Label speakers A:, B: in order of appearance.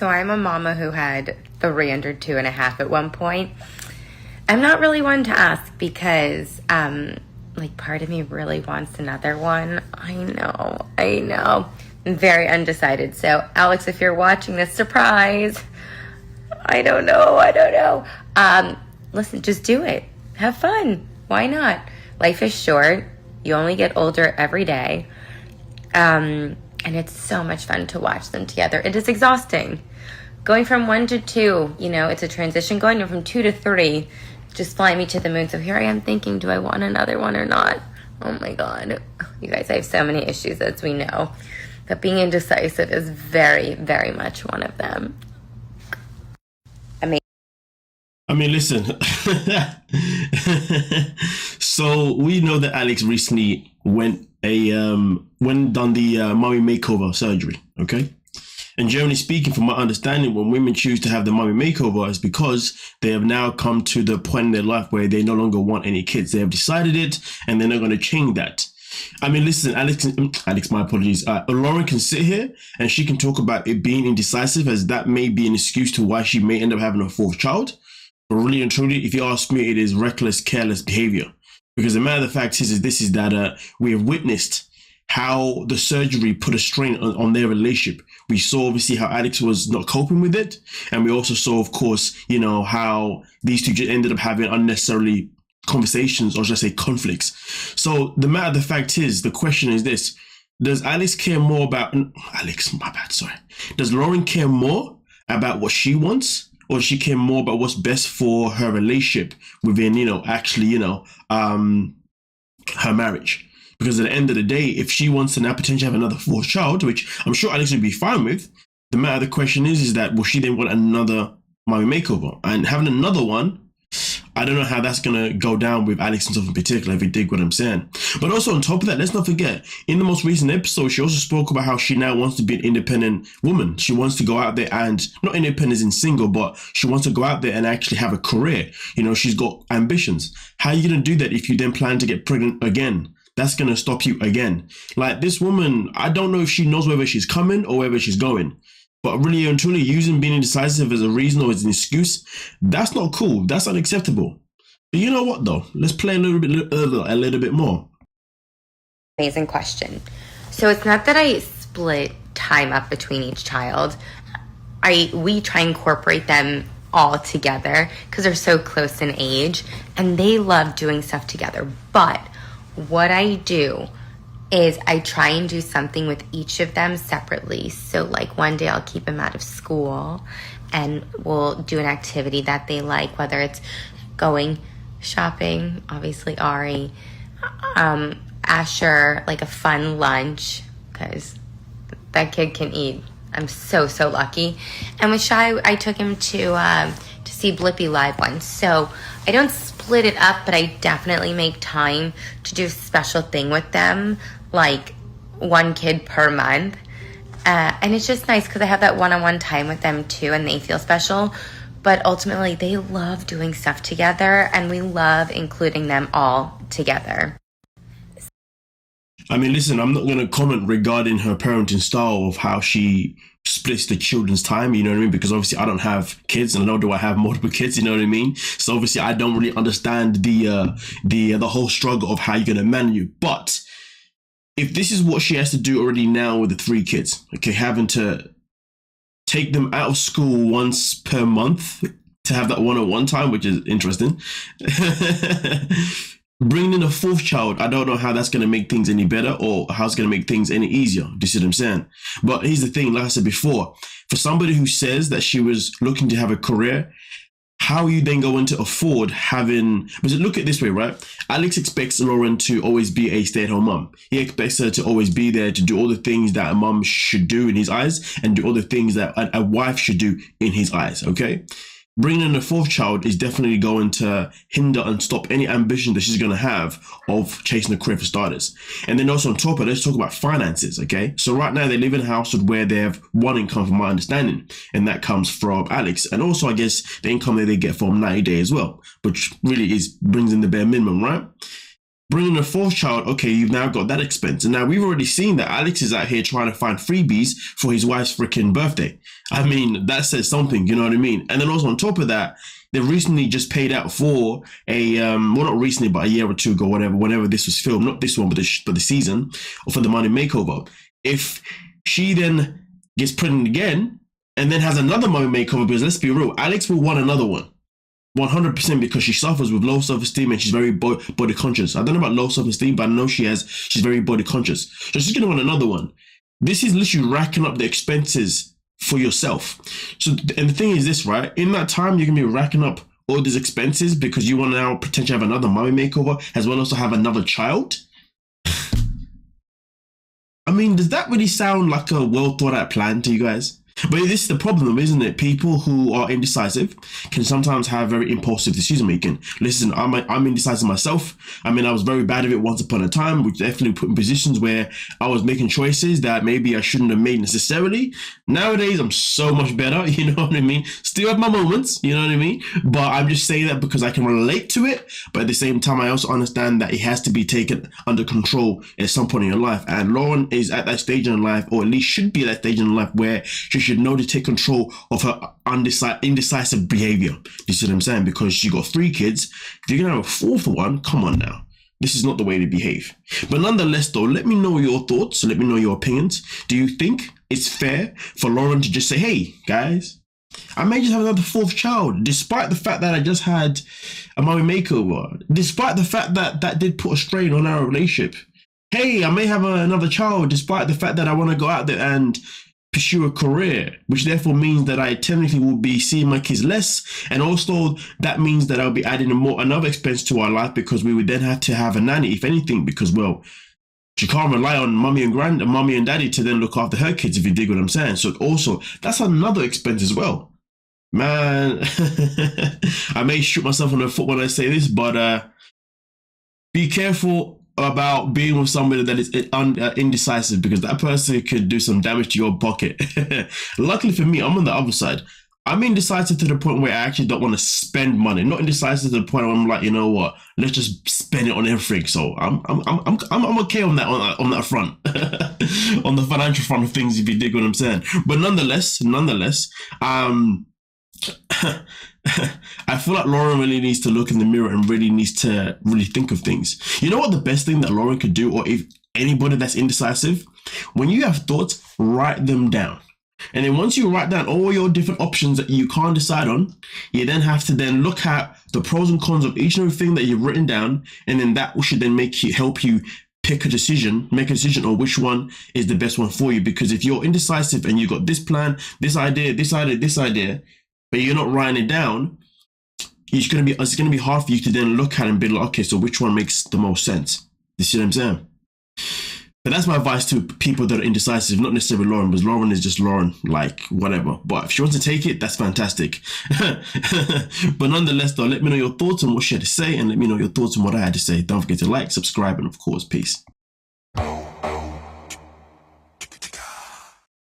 A: So I'm a mama who had 3 under 2.5 at one point. I'm not really one to ask because, part of me really wants another one. I know. I'm very undecided. So, Alex, if you're watching this, surprise. I don't know. Listen, just do it. Have fun. Why not? Life is short. You only get older every day. And it's so much fun to watch them together. It is exhausting. Going from 1 to 2, it's a transition. Going from 2 to 3, just fly me to the moon. So here I am thinking, do I want another one or not? Oh my God. You guys, I have so many issues, as we know. But being indecisive is very, very much one of them.
B: Listen. So we know that Alex recently went done the mommy makeover surgery, okay? And generally speaking, from my understanding, when women choose to have the mommy makeover, it's because they have now come to the point in their life where they no longer want any kids. They have decided it, and they're not going to change that. Listen, Alex, my apologies. Loren can sit here and she can talk about it being indecisive, as that may be an excuse to why she may end up having a 4th child. But really and truly, if you ask me, it is reckless, careless behavior. Because the matter of the fact is that we have witnessed how the surgery put a strain on their relationship. We saw obviously how Alex was not coping with it. And we also saw, of course, how these two just ended up having unnecessarily conversations, or should I say conflicts. So the matter of the fact is, the question is this: does Alex care more about Does Loren care more about what she wants, or does she care more about what's best for her relationship within, her marriage? Because at the end of the day, if she wants to now potentially have another 4th child, which I'm sure Alex would be fine with, the matter of the question is that will she then want another mommy makeover? And having another one, I don't know how that's going to go down with Alex and stuff in particular, if you dig what I'm saying. But also on top of that, let's not forget, in the most recent episode, she also spoke about how she now wants to be an independent woman. She wants to go out there and, not independent in single, but she wants to go out there and actually have a career. She's got ambitions. How are you going to do that if you then plan to get pregnant again? That's going to stop you again. Like, this woman, I don't know if she knows whether she's coming or whether she's going. But really and truly, using being indecisive as a reason or as an excuse, that's not cool. That's unacceptable. But you know what, though? Let's play a little bit more.
A: Amazing question. So it's not that I split time up between each child. We try and incorporate them all together because they're so close in age, and they love doing stuff together. But what I do is I try and do something with each of them separately. So one day I'll keep them out of school and we'll do an activity that they like, whether it's going shopping, obviously Ari, Asher, a fun lunch, because that kid can eat. I'm so lucky. And with Shy, I took him to see Blippi live once. So I don't split it up, but I definitely make time to do a special thing with them, like 1 kid per month. And it's just nice because I have that one-on-one time with them too, and they feel special. But ultimately, they love doing stuff together, and we love including them all together.
B: Listen, I'm not going to comment regarding her parenting style of how she splits the children's time, you know what I mean? Because obviously I don't have kids, and nor do I have multiple kids, you know what I mean? So obviously I don't really understand the whole struggle of how you're going to manage it. But if this is what she has to do already now with the 3 kids, okay, having to take them out of school once per month to have that one-on-one time, which is interesting. Bringing in a 4th child, I don't know how that's going to make things any better or how it's going to make things any easier. Do you see what I'm saying? But here's the thing, like I said before, for somebody who says that she was looking to have a career, how are you then going to afford having... Because look at it this way, right? Alex expects Loren to always be a stay-at-home mom. He expects her to always be there to do all the things that a mom should do in his eyes and do all the things that a wife should do in his eyes, okay? Bringing in a 4th child is definitely going to hinder and stop any ambition that she's going to have of chasing a career, for starters. And then also on top of it, let's talk about finances, okay? So right now they live in a household where they have 1 income, from my understanding, and that comes from Alex. And also, I guess, the income that they get from 90 Day as well, which really brings in the bare minimum, right? Bringing a fourth child, okay, you've now got that expense. And now we've already seen that Alex is out here trying to find freebies for his wife's freaking birthday. I mean, that says something, you know what I mean? And then also on top of that, they recently just paid out for a, well, not recently, but a year or two ago, whenever this was filmed, not this one, but the season, or for the Money Makeover. If she then gets pregnant again and then has another Money Makeover, because let's be real, Alex will want another one. 100%, because she suffers with low self-esteem and she's very body conscious. I don't know about low self-esteem, but I know she's very body conscious. So she's gonna want another one. This is literally racking up the expenses for yourself. So, and the thing is this, right? In that time, you're gonna be racking up all these expenses because you want to now potentially have another mommy makeover as well as to have another child. I mean, does that really sound like a well thought out plan to you guys? But this is the problem, isn't it? People who are indecisive can sometimes have very impulsive decision making. Listen, I'm indecisive myself. I mean, I was very bad at it once upon a time, which definitely put in positions where I was making choices that maybe I shouldn't have made necessarily. Nowadays, I'm so much better, you know what I mean? Still have my moments, you know what I mean? But I'm just saying that because I can relate to it. But at the same time, I also understand that it has to be taken under control at some point in your life. And Loren is at that stage in life, or at least should be at that stage in life, where she should know to take control of her indecisive behavior. You see what I'm saying? Because she got 3 kids. If you're gonna have a 4th one, come on now. This is not the way to behave. But nonetheless, though, let me know your thoughts. Let me know your opinions. Do you think it's fair for Loren to just say, hey, guys, I may just have another 4th child, despite the fact that I just had a mommy makeover, despite the fact that that did put a strain on our relationship? Hey, I may have another child, despite the fact that I want to go out there and pursue a career, which therefore means that I technically will be seeing my kids less, and also that means that I'll be adding another expense to our life, because we would then have to have a nanny, if anything, because, well, she can't rely on mommy and daddy to then look after her kids, if you dig what I'm saying. So also, that's another expense as well. Man, I may shoot myself on the foot when I say this, but be careful about being with somebody that is indecisive, because that person could do some damage to your pocket. Luckily for me, I'm on the other side. I'm indecisive to the point where I actually don't want to spend money. Not indecisive to the point where I'm like, you know what, let's just spend it on everything. So I'm okay on that front, on the financial front of things, if you dig what I'm saying. But nonetheless, I feel like Loren really needs to look in the mirror and really needs to really think of things. You know what the best thing that Loren could do, or if anybody that's indecisive, when you have thoughts, write them down. And then once you write down all your different options that you can't decide on, you then have to then look at the pros and cons of each and everything that you've written down, and then that should then help you make a decision on which one is the best one for you. Because if you're indecisive and you got this plan, this idea, but you're not writing it down, it's gonna be hard for you to then look at it and be like, okay, so which one makes the most sense? You see what I'm saying? But that's my advice to people that are indecisive, not necessarily Loren, because Loren is just Loren, like whatever. But if she wants to take it, that's fantastic. But nonetheless, though, let me know your thoughts on what she had to say, and let me know your thoughts on what I had to say. Don't forget to like, subscribe, and of course, peace.